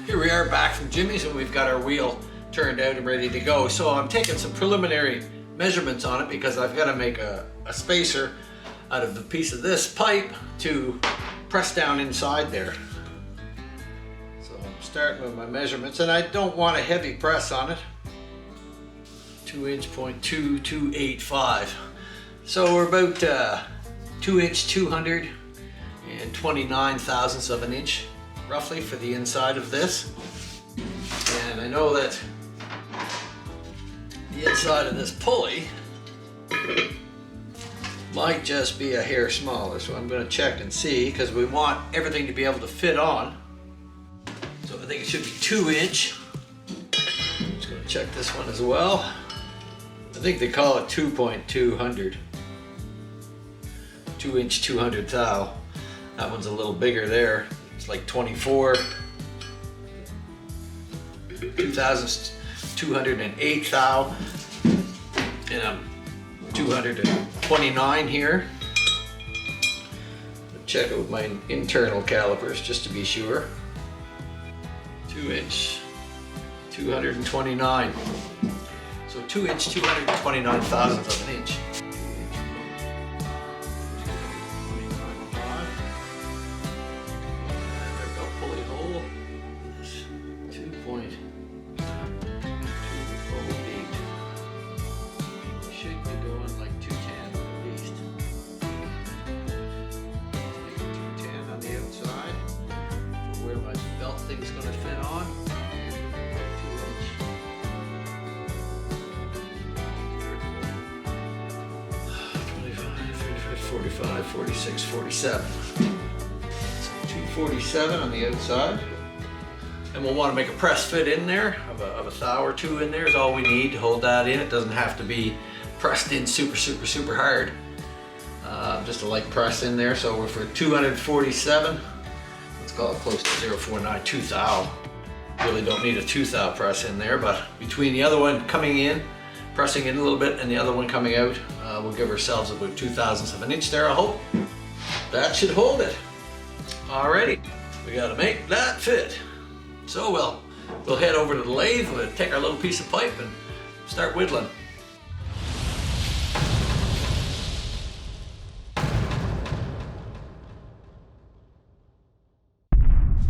Here we are back from Jimmy's and we've got our wheel turned out and ready to go. So I'm taking some preliminary measurements on it because I've got to make a spacer out of the piece of this pipe to press down inside there. So I'm starting with my measurements, and I don't want a heavy press on it. 2" .2285. So we're about 2" 229 thousandths of an inch roughly for the inside of this. And I know that the inside of this pulley might just be a hair smaller, so I'm going to check and see because we want everything to be able to fit on. So I think it should be 2". I'm just going to check this one as well. I think they call it 2.200. 2" 200 thou. That one's a little bigger there. It's like 24. 2,208 thou. And I'm 229 here. Check out my internal calipers just to be sure. 2" 229. So 2" 229 thousandths of an inch. Thing's going to fit on. 45, 46, 47. So 247 on the outside. And we'll want to make a press fit in there of a thou or two in there is all we need to hold that in. It doesn't have to be pressed in super hard. Just a light press in there. So we're for 247. Let's call it close to 0.49, 2 thou. Really don't need a 2 thou press in there, but between the other one coming in, pressing in a little bit, and the other one coming out, we'll give ourselves about 2 thousandths of an inch there, I hope. That should hold it. Alrighty, we gotta make that fit. So we'll head over to the lathe, we'll take our little piece of pipe and start whittling.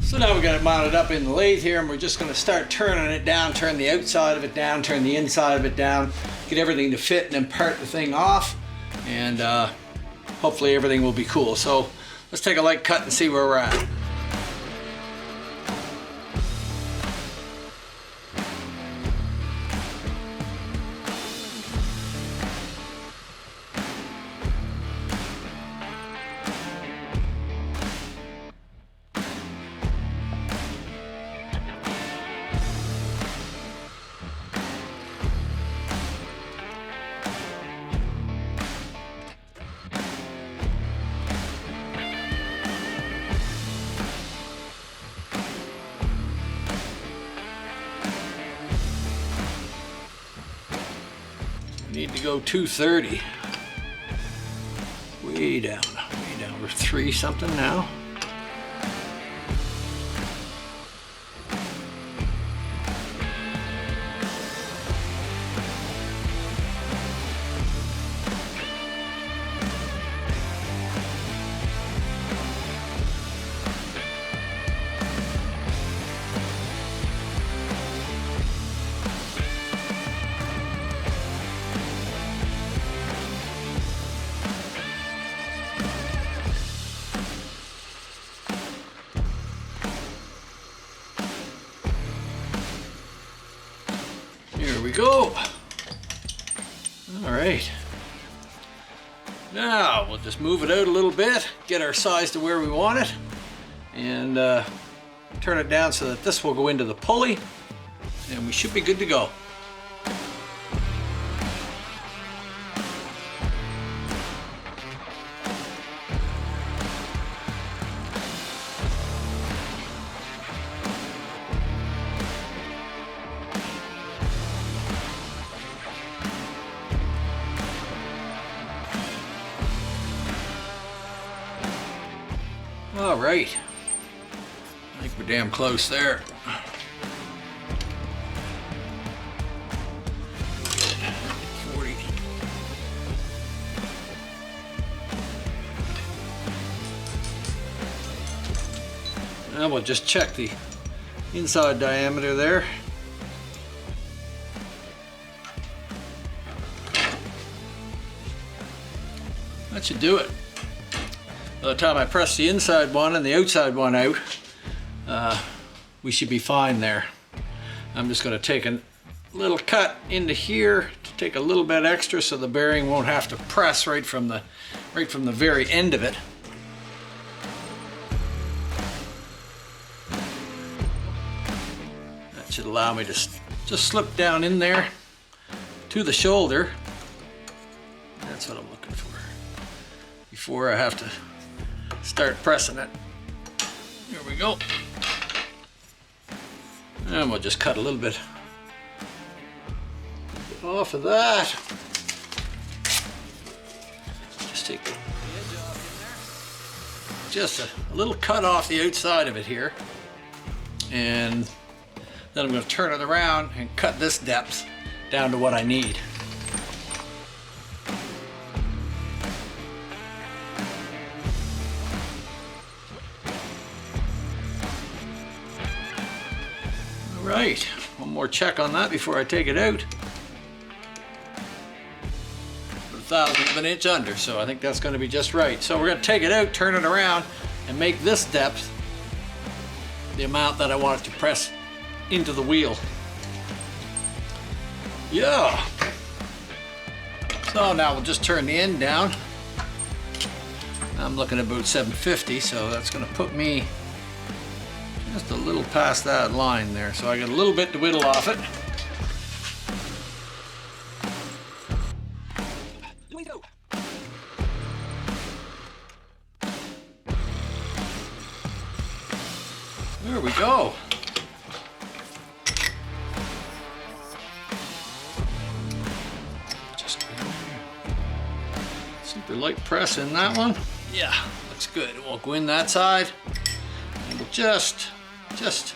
So now we got it mounted up in the lathe here, and we're just going to start turning it down, turn the outside of it down, turn the inside of it down, get everything to fit, and then part the thing off, and hopefully everything will be cool. So let's take a light cut and see where we're at. Need to go 230. Way down. We're 3 something now. Here we go. All right. Now we'll just move it out a little bit, get our size to where we want it, and turn it down so that this will go into the pulley, and we should be good to go. All right, I think we're damn close there. 40. Now we'll just check the inside diameter there. That should do it. By the time I press the inside one and the outside one out, we should be fine there. I'm just going to take a little cut into here to take a little bit extra so the bearing won't have to press right from the very end of it. That should allow me to just slip down in there to the shoulder. That's what I'm looking for before I have to start pressing it. Here we go. And we'll just cut a little bit off of that. Just take the edge off in there. Just a little cut off the outside of it here. And then I'm going to turn it around and cut this depth down to what I need. Right, one more check on that before I take it out. 1/1000 of an inch under, so I think that's going to be just right. So we're going to take it out, turn it around, and make this depth the amount that I want it to press into the wheel. Yeah. So now we'll just turn the end down. I'm looking at about 750, so that's going to put me just a little past that line there, so I got a little bit to whittle off it. There we go. Just super light press in that one. Yeah, looks good. It won't go in that side. And we'll just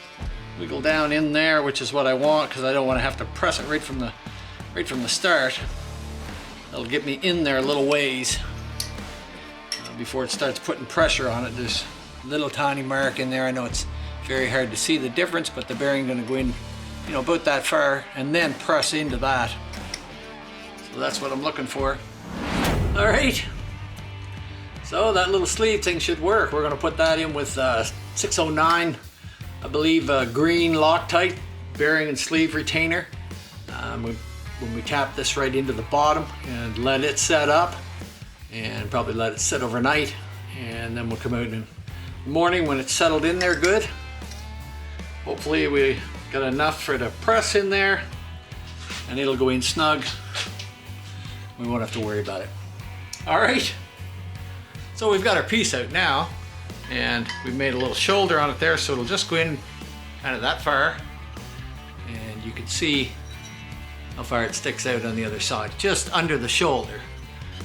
wiggle down in there, which is what I want, because I don't want to have to press it right from the start. That'll get me in there a little ways before it starts putting pressure on it. There's a little tiny mark in there. I know it's very hard to see the difference, but the bearing going to go in, you know, about that far and then press into that. So that's what I'm looking for. All right. So that little sleeve thing should work. We're going to put that in with 609, I believe, green Loctite bearing and sleeve retainer. When we tap this right into the bottom and let it set up, and probably let it sit overnight, and then we'll come out in the morning when it's settled in there good. Hopefully we got enough for the press in there, and it'll go in snug. We won't have to worry about it. All right. So we've got our piece out now, and we've made a little shoulder on it there, so it'll just go in kind of that far, and you can see how far it sticks out on the other side, just under the shoulder,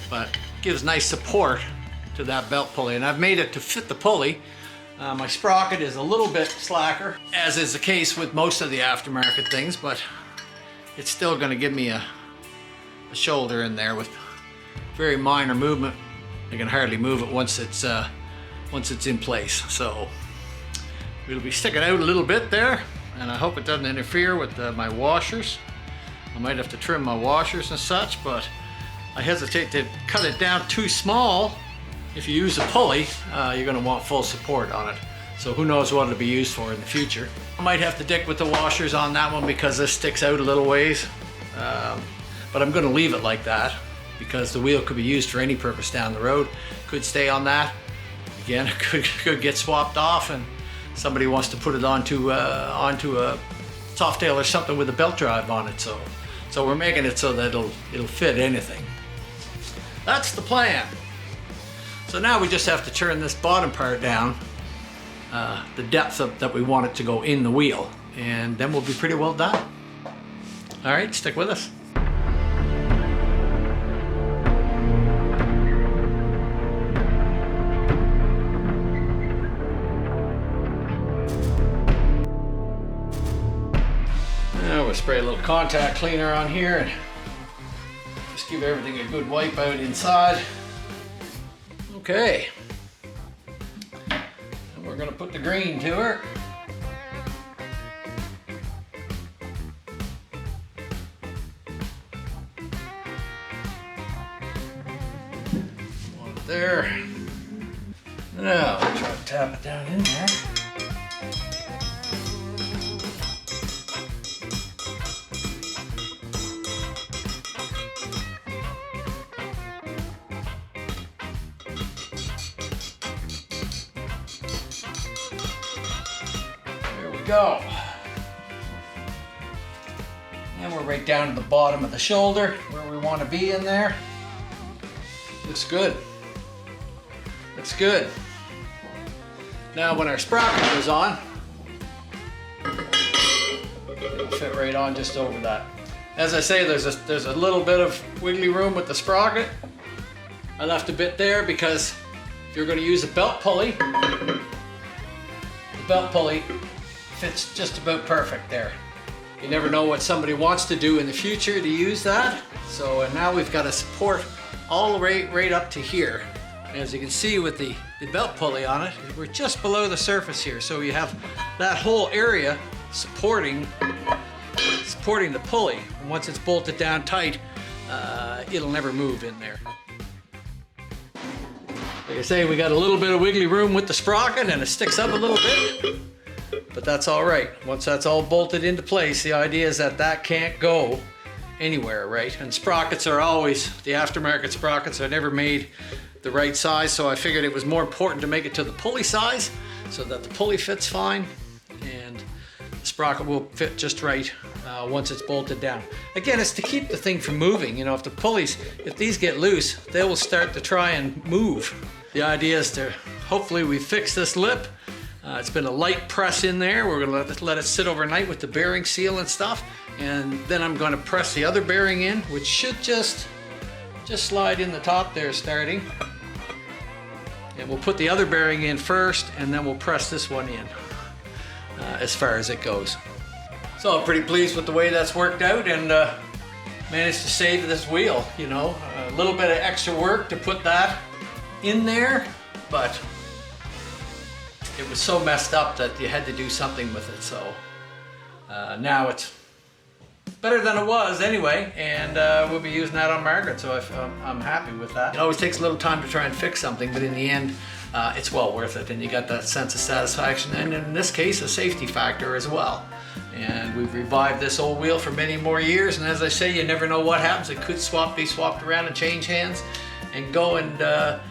but gives nice support to that belt pulley. And I've made it to fit the pulley. My sprocket is a little bit slacker, as is the case with most of the aftermarket things, but it's still going to give me a shoulder in there with very minor movement. I can hardly move it once it's in place. So it'll be sticking out a little bit there, and I hope it doesn't interfere with my washers. I might have to trim my washers and such, but I hesitate to cut it down too small. If you use a pulley, you're going to want full support on it. So who knows what it'll be used for in the future. I might have to dick with the washers on that one because this sticks out a little ways. But I'm going to leave it like that because the wheel could be used for any purpose down the road. Could stay on that. Again, it could get swapped off and somebody wants to put it onto a Softail or something with a belt drive on it. So we're making it so that it'll fit anything. That's the plan. So now we just have to turn this bottom part down, the depth that we want it to go in the wheel, and then we'll be pretty well done. All right, stick with us. we'll spray a little contact cleaner on here and just give everything a good wipe out inside. Okay. And we're gonna put the green to her. One there. Now, we'll try to tap it down in there. Go. And we're right down to the bottom of the shoulder where we want to be in there. Looks good. Looks good. Now when our sprocket goes on, it'll fit right on just over that. As I say, there's a little bit of wiggly room with the sprocket. I left a bit there because if you're going to use a belt pulley, the belt pulley fits just about perfect there. You never know what somebody wants to do in the future to use that. So now we've got a support all the way right up to here. And as you can see with the belt pulley on it, we're just below the surface here. So you have that whole area supporting the pulley. And once it's bolted down tight, it'll never move in there. Like I say, we got a little bit of wiggly room with the sprocket and it sticks up a little bit. But that's all right. Once that's all bolted into place, the idea is that that can't go anywhere, right? And sprockets are always, the aftermarket sprockets are never made the right size, so I figured it was more important to make it to the pulley size so that the pulley fits fine and the sprocket will fit just right once it's bolted down. Again, it's to keep the thing from moving. You know, if the pulleys, if these get loose, they will start to try and move. The idea is to, hopefully we fix this lip. It's been a light press in there. We're gonna let it sit overnight with the bearing seal and stuff. And then I'm gonna press the other bearing in, which should just slide in the top there starting. And we'll put the other bearing in first and then we'll press this one in as far as it goes. So I'm pretty pleased with the way that's worked out and managed to save this wheel, you know. A little bit of extra work to put that in there, but it was so messed up that you had to do something with it. So now it's better than it was anyway, and we'll be using that on Margaret, so I'm happy with that. It always takes a little time to try and fix something, but in the end, it's well worth it, and you got that sense of satisfaction, and in this case, a safety factor as well. And we've revived this old wheel for many more years, and as I say, you never know what happens. It could be swapped around and change hands and go and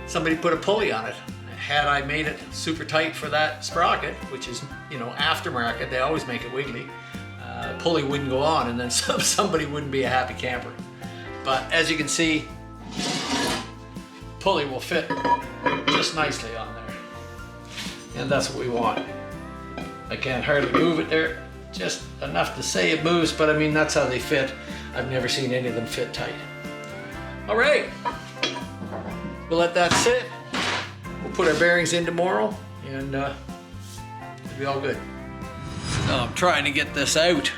somebody put a pulley on it. Had I made it super tight for that sprocket, which is, you know, aftermarket, they always make it wiggly, pulley wouldn't go on and then somebody wouldn't be a happy camper. But as you can see, pulley will fit just nicely on there. And that's what we want. I can't hardly move it there, just enough to say it moves, but I mean, that's how they fit. I've never seen any of them fit tight. All right, we'll let that sit. We'll put our bearings in tomorrow and it'll be all good. So I'm trying to get this out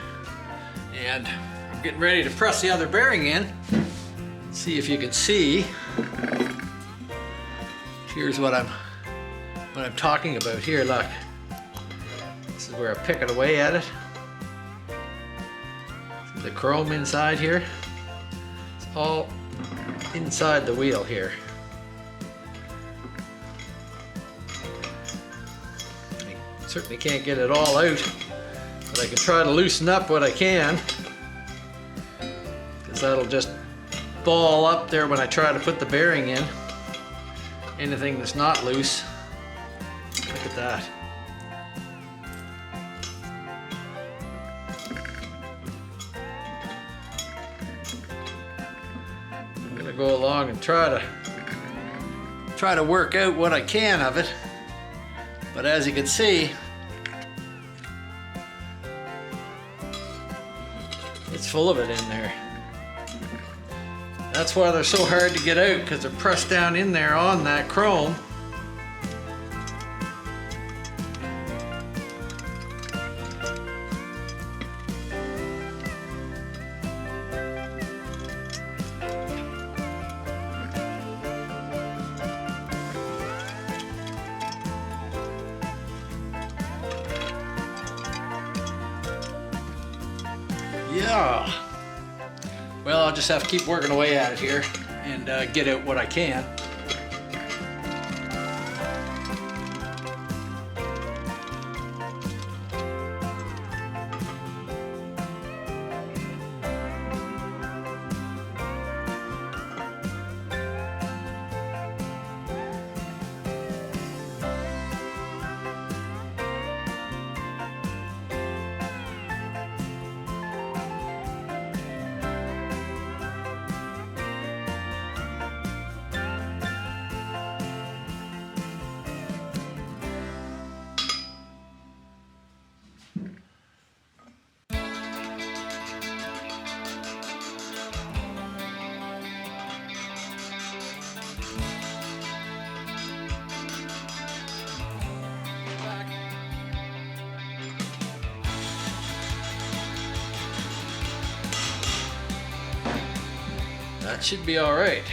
and I'm getting ready to press the other bearing in. See if you can see. Here's what I'm talking about here, look. This is where I pick it away at it. See the chrome inside here? It's all inside the wheel here. Certainly can't get it all out, but I can try to loosen up what I can, because that'll just ball up there when I try to put the bearing in. Anything that's not loose, look at that. I'm gonna go along and try to work out what I can of it. But as you can see, it's full of it in there. That's why they're so hard to get out, because they're pressed down in there on that chrome. Yeah. Well, I'll just have to keep working away at it here and get out what I can. That should be all right.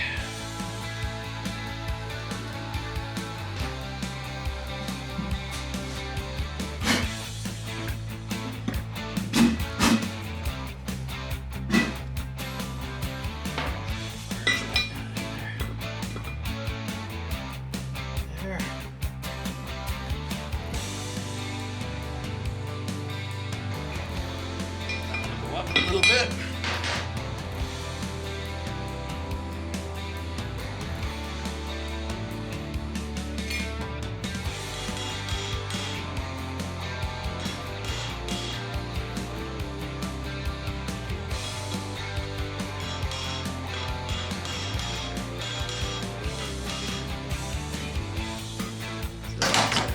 There. Go up a little bit.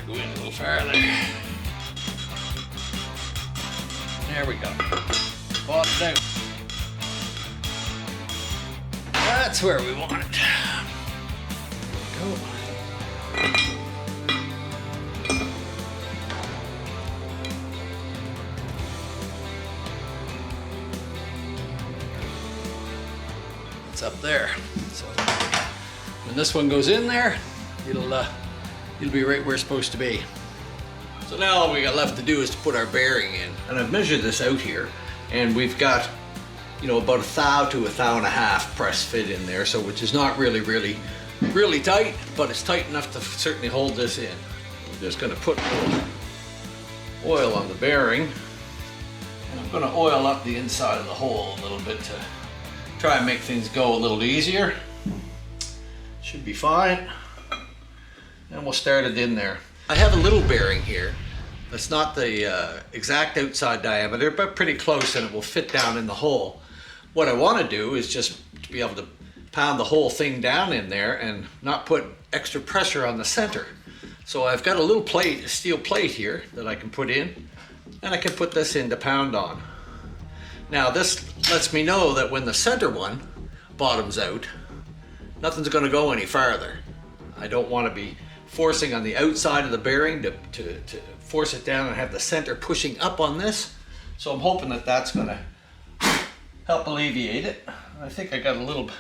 Go in a little farther. There we go. Bottomed out. That's where we want it. Go. It's up there. So when this one goes in there, it'll be right where it's supposed to be. So now all we got left to do is to put our bearing in. And I've measured this out here, and we've got, you know, about 1 thou to 1.5 thou press fit in there, so which is not really tight, but it's tight enough to certainly hold this in. I'm just gonna put a little oil on the bearing, and I'm gonna oil up the inside of the hole a little bit to try and make things go a little easier. Should be fine. And we'll start it in there. I have a little bearing here. That's not the exact outside diameter, but pretty close, and it will fit down in the hole. What I want to do is just to be able to pound the whole thing down in there and not put extra pressure on the center. So I've got a little plate, a steel plate here that I can put in, and I can put this in to pound on. Now this lets me know that when the center one bottoms out, nothing's going to go any farther. I don't want to be forcing on the outside of the bearing to force it down and have the center pushing up on this. So I'm hoping that that's going to help alleviate it. I think I got a little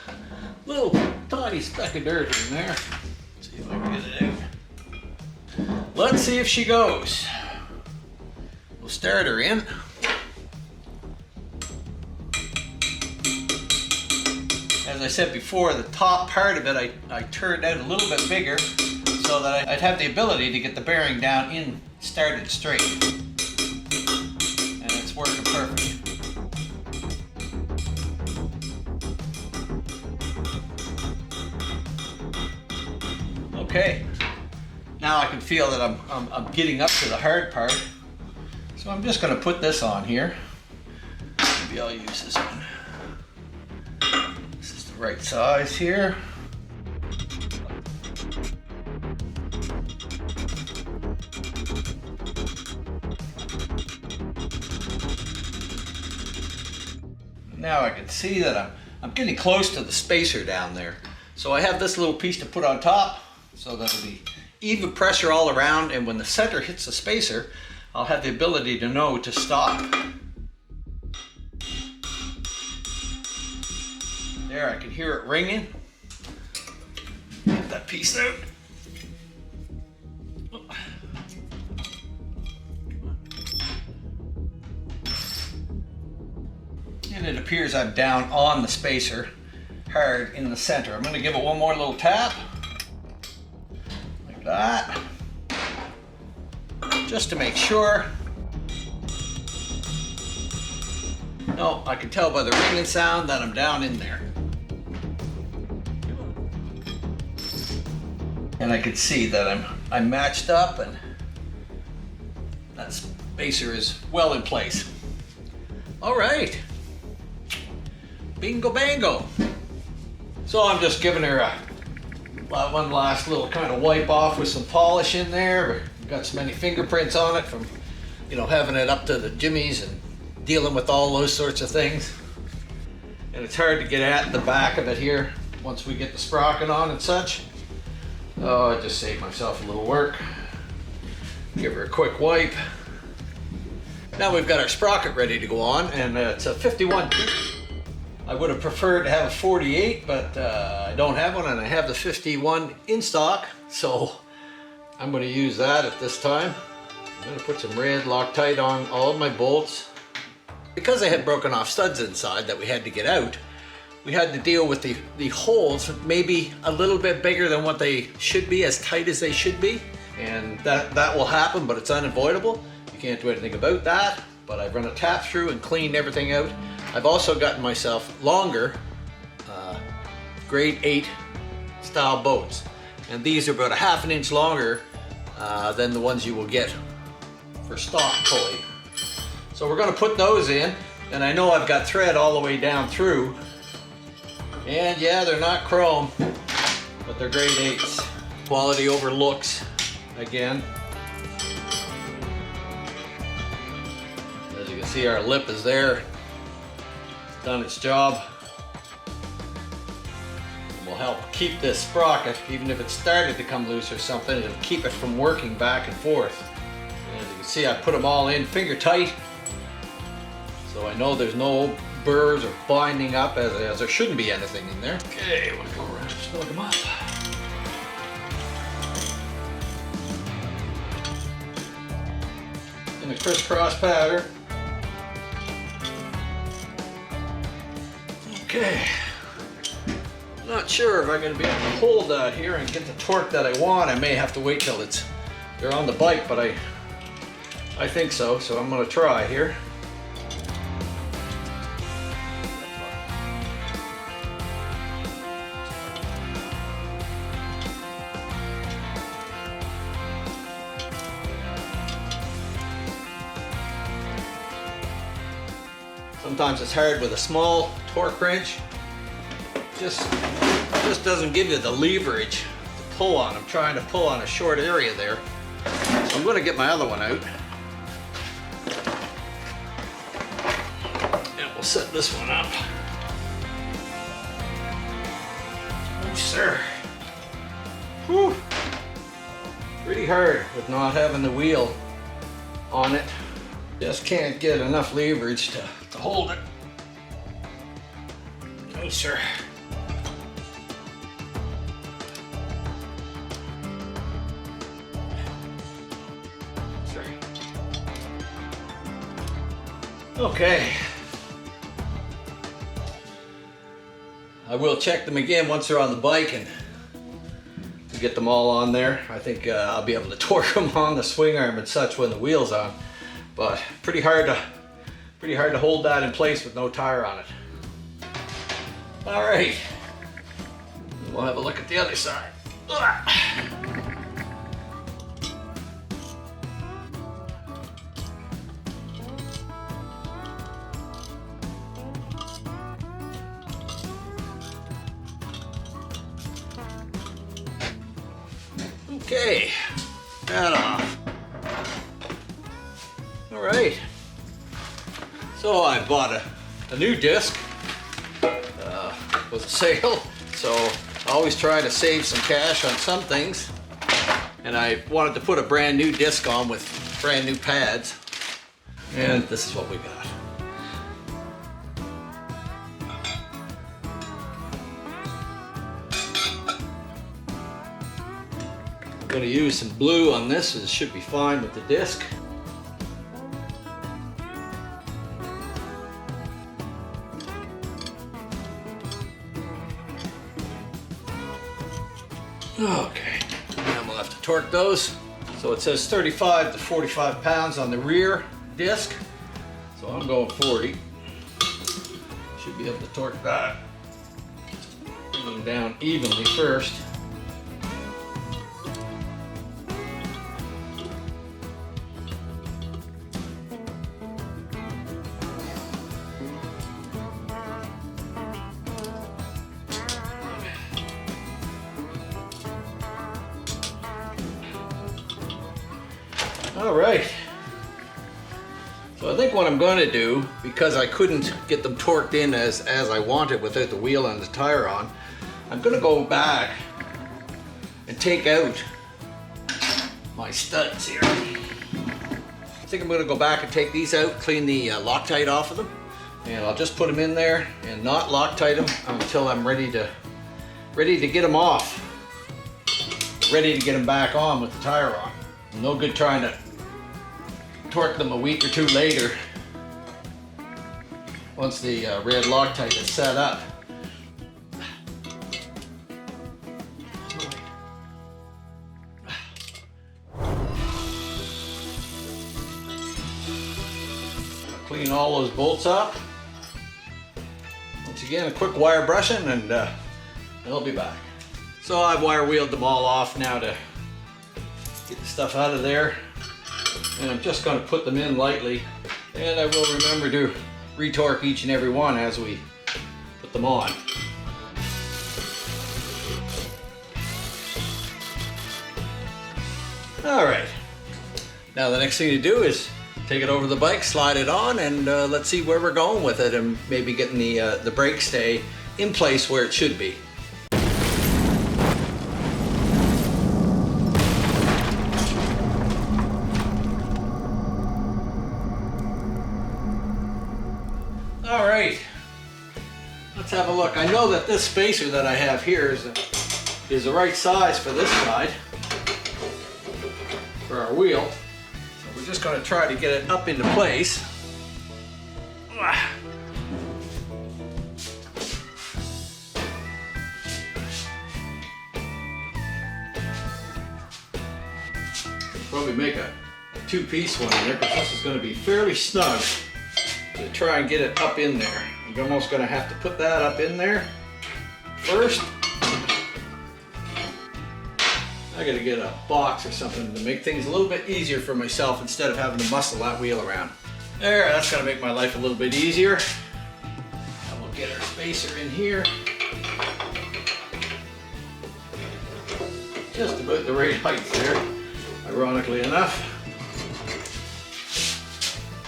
tiny speck of dirt in there. Let's see if I can get it out. Let's see if she goes. We'll start her in. As I said before, the top part of it I turned out a little bit bigger so that I'd have the ability to get the bearing down in started straight. And it's working perfect. Okay, now I can feel that I'm getting up to the hard part. So I'm just going to put this on here. Maybe I'll use this one. This is the right size here. Now I can see that I'm getting close to the spacer down there. So I have this little piece to put on top so that it'll be even pressure all around, and when the center hits the spacer, I'll have the ability to know to stop. There, I can hear it ringing. Get that piece out. and it appears I'm down on the spacer hard in the center. I'm going to give it one more little tap, like that, just to make sure. No, I can tell by the ringing sound that I'm down in there. And I can see that I'm matched up and that spacer is well in place. All right, bingo bango. So I'm just giving her one last little kind of wipe off with some polish in there. Got so many fingerprints on it from, you know, having it up to the jimmies and dealing with all those sorts of things. And it's hard to get at the back of it here once we get the sprocket on and such. Oh, I just saved myself a little work. Give her a quick wipe. Now we've got our sprocket ready to go on, and it's a 51. I would have preferred to have a 48, but I don't have one, and I have the 51 in stock, so I'm going to use that at this time. I'm going to put some red Loctite on all of my bolts. Because I had broken off studs inside that we had to get out, we had to deal with the holes maybe a little bit bigger than what they should be, as tight as they should be. And that will happen, but it's unavoidable. You can't do anything about that. But I've run a tap through and cleaned everything out. I've also gotten myself longer grade 8 style boats. And these are about a ½ inch longer than the ones you will get for stock pulley. So we're going to put those in, and I know I've got thread all the way down through. And yeah, they're not chrome, but they're grade 8s. Quality over looks, again. As you can see, our lip is there. It's done its job. And will help keep this sprocket, even if it started to come loose or something, it'll keep it from working back and forth. And as you can see, I put them all in finger tight. So I know there's no burrs or binding up, as there shouldn't be anything in there. Okay, we'll go around and snug them up. In a crisscross pattern. Okay. Not sure if I'm going to be able to hold that here and get the torque that I want. I may have to wait till they're on the bike, but I think so. So I'm going to try here. Sometimes it's hard with a small torque wrench. Just doesn't give you the leverage to pull on. I'm trying to pull on a short area there. So I'm going to get my other one out. And we'll set this one up. Oh, sir. Whew. Pretty hard with not having the wheel on it. Just can't get enough leverage to hold it. No, sir. Sir. Okay. I will check them again once they're on the bike and to get them all on there. I think I'll be able to torque them on the swing arm and such when the wheel's on. But pretty hard to hold that in place with no tire on it. All right, we'll have a look at the other side. Okay, that off. All right. So I bought a new disc. Was a sale, so I always try to save some cash on some things. And I wanted to put a brand new disc on with brand new pads. And this is what we got. I'm going to use some blue on this, it should be fine with the disc. Okay, and we'll have to torque those. So it says 35 to 45 pounds on the rear disc. So I'm going 40. Should be able to torque that. Bring them down evenly first. All right. So I think what I'm going to do, because I couldn't get them torqued in as I wanted without the wheel and the tire on, I'm going to go back and take out my studs here. I think I'm going to go back and take these out, clean the Loctite off of them, and I'll just put them in there and not Loctite them until I'm ready to get them off, ready to get them back on with the tire on. No good trying to torque them a week or two later once the red Loctite is set up. Clean all those bolts up. Once again, a quick wire brushing and they'll be back. So I've wire wheeled them all off now to get the stuff out of there. And I'm just going to put them in lightly, and I will remember to retorque each and every one as we put them on. All right, now the next thing to do is take it over the bike, slide it on, and let's see where we're going with it, and maybe getting the brake stay in place where it should be. All right, let's have a look. I know that this spacer that I have here is the right size for this side, for our wheel. So we're just going to try to get it up into place. Probably make a two-piece one in there, because this is going to be fairly snug. To try and get it up in there. I'm almost going to have to put that up in there first. I got to get a box or something to make things a little bit easier for myself instead of having to muscle that wheel around. There, that's going to make my life a little bit easier. And we'll get our spacer in here. Just about the right height there, ironically enough.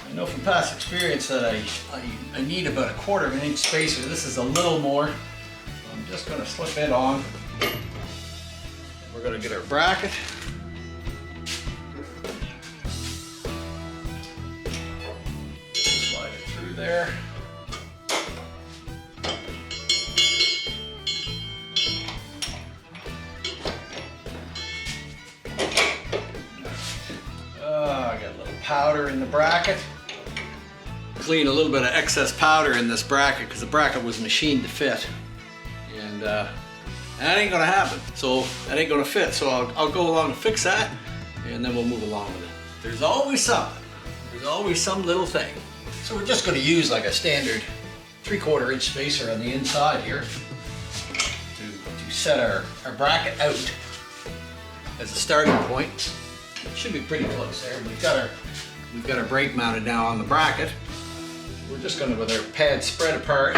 I know from past experience that I need about 1/4 inch spacer. This is a little more. So I'm just going to slip it on. We're going to get our bracket. Slide it through there. I got a little powder in the bracket. Clean a little bit of excess powder in this bracket because the bracket was machined to fit, and that ain't gonna happen. So that ain't gonna fit. So I'll go along and fix that, and then we'll move along with it. There's always something. There's always some little thing. So we're just gonna use like a standard 3/4 inch spacer on the inside here to set our bracket out as a starting point. It should be pretty close there. We've got our brake mounted now on the bracket. We're just going to, with our pads spread apart,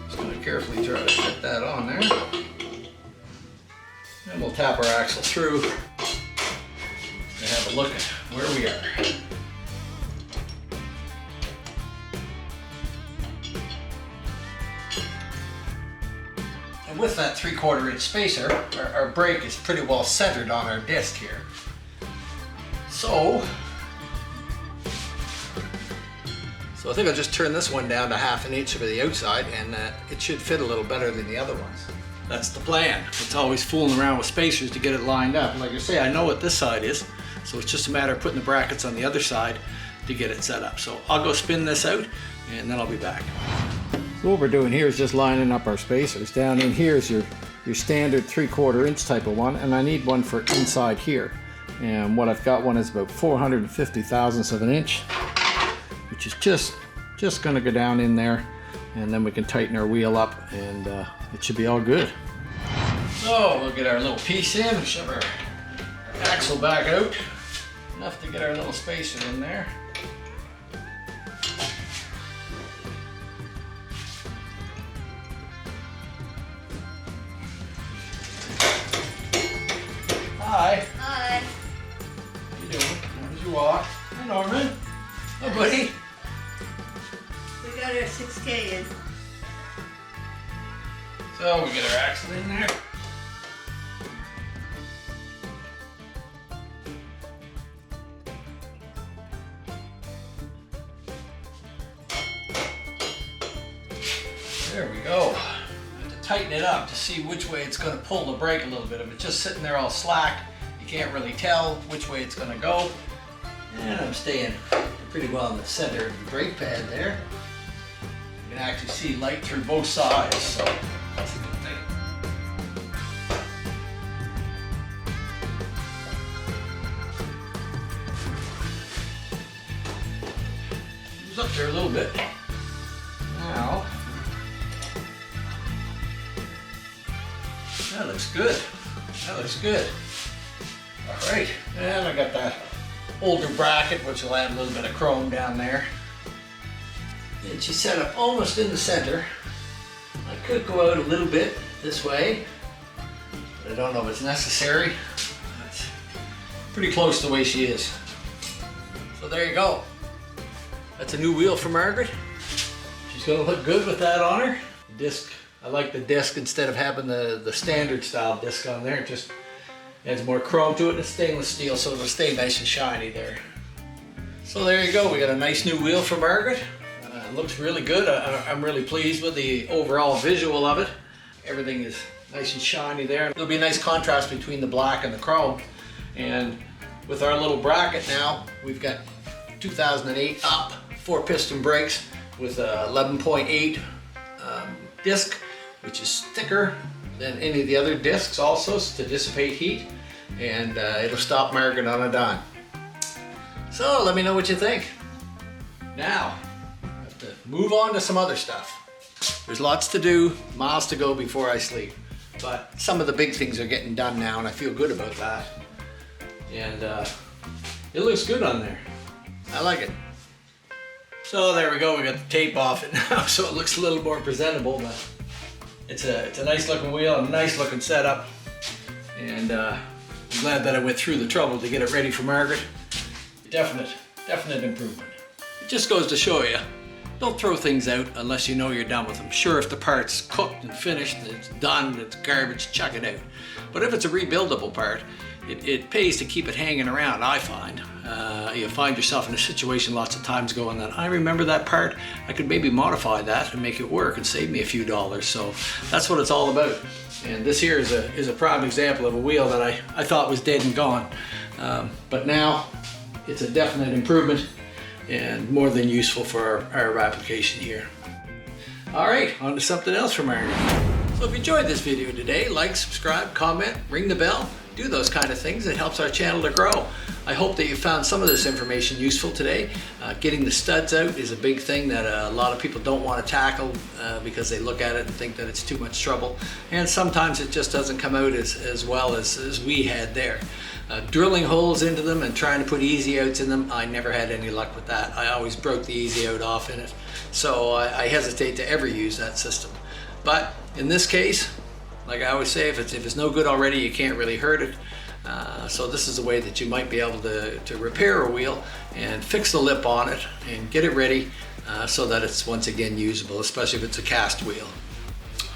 just going to carefully try to fit that on there. And we'll tap our axle through and have a look at where we are. And with that 3/4 inch spacer, our brake is pretty well centered on our disc here. So I think I'll just turn this one down to 1/2 inch for the outside, and it should fit a little better than the other ones. That's the plan. It's always fooling around with spacers to get it lined up. Like I say, I know what this side is, so it's just a matter of putting the brackets on the other side to get it set up. So I'll go spin this out, and then I'll be back. So what we're doing here is just lining up our spacers. Down in here is your your standard 3/4 inch type of one, and I need one for inside here. And what I've got one is about 450 thousandths of an inch, which is just going to go down in there, and then we can tighten our wheel up, and it should be all good. So we'll get our little piece in, shove our axle back out, enough to get our little spacer in there. Hi. Hi. How you doing? How's your walk? Hi, Norman. Hi, buddy. We got our 6K in. So we get our axle in there. There we go. I have to tighten it up to see which way it's going to pull the brake a little bit. If it's just sitting there all slack, you can't really tell which way it's going to go. And I'm staying pretty well in the center of the brake pad there. You can actually see light through both sides, so that's a good thing. It was up there a little bit. Now, that looks good. That looks good. All right, and I got that older bracket, which will add a little bit of chrome down there. And she's set up almost in the center. I could go out a little bit this way, but I don't know if it's necessary. That's pretty close to the way she is. So there you go. That's a new wheel for Margaret. She's gonna look good with that on her. Disc, I like the disc instead of having the standard style disc on there. It just adds more chrome to it, and it's stainless steel, so it'll stay nice and shiny there. So there you go, we got a nice new wheel for Margaret. It looks really good. I'm really pleased with the overall visual of it. Everything is nice and shiny there. It'll be a nice contrast between the black and the chrome. And with our little bracket now, we've got 2008 up 4-piston brakes with a 11.8 disc, which is thicker than any of the other discs also to dissipate heat, and it'll stop Margaret on a dime. So let me know what you think. Now, I have to move on to some other stuff. There's lots to do, miles to go before I sleep, but some of the big things are getting done now, and I feel good about that. And it looks good on there. I like it. So there we go, we got the tape off it now, so it looks a little more presentable, but it's a nice looking wheel, a nice looking setup, and I'm glad that I went through the trouble to get it ready for Margaret. Definite improvement. It just goes to show you, don't throw things out unless you know you're done with them. Sure, if the part's cooked and finished, it's done, it's garbage, chuck it out. But if it's a rebuildable part, it pays to keep it hanging around, I find. You find yourself in a situation lots of times going that, I remember that part, I could maybe modify that and make it work and save me a few dollars. So that's what it's all about. And this here is a prime example of a wheel that I thought was dead and gone. But now it's a definite improvement and more than useful for our application here. All right, on to something else for Margaret. So if you enjoyed this video today, like, subscribe, comment, ring the bell, do those kind of things. It helps our channel to grow. I hope that you found some of this information useful today. Getting the studs out is a big thing that a lot of people don't want to tackle because they look at it and think that it's too much trouble. And sometimes it just doesn't come out as well as we had there. Drilling holes into them and trying to put easy outs in them, I never had any luck with that. I always broke the easy out off in it. So I hesitate to ever use that system. But in this case, like I always say, if it's no good already, you can't really hurt it. So this is a way that you might be able to repair a wheel and fix the lip on it and get it ready so that it's once again usable, especially if it's a cast wheel.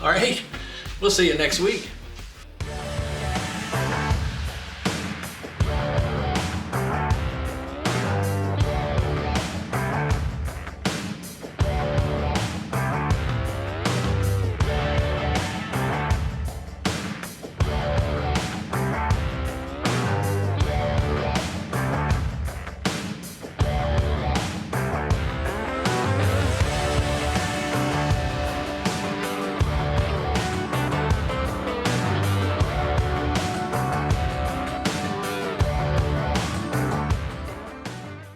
All right, we'll see you next week.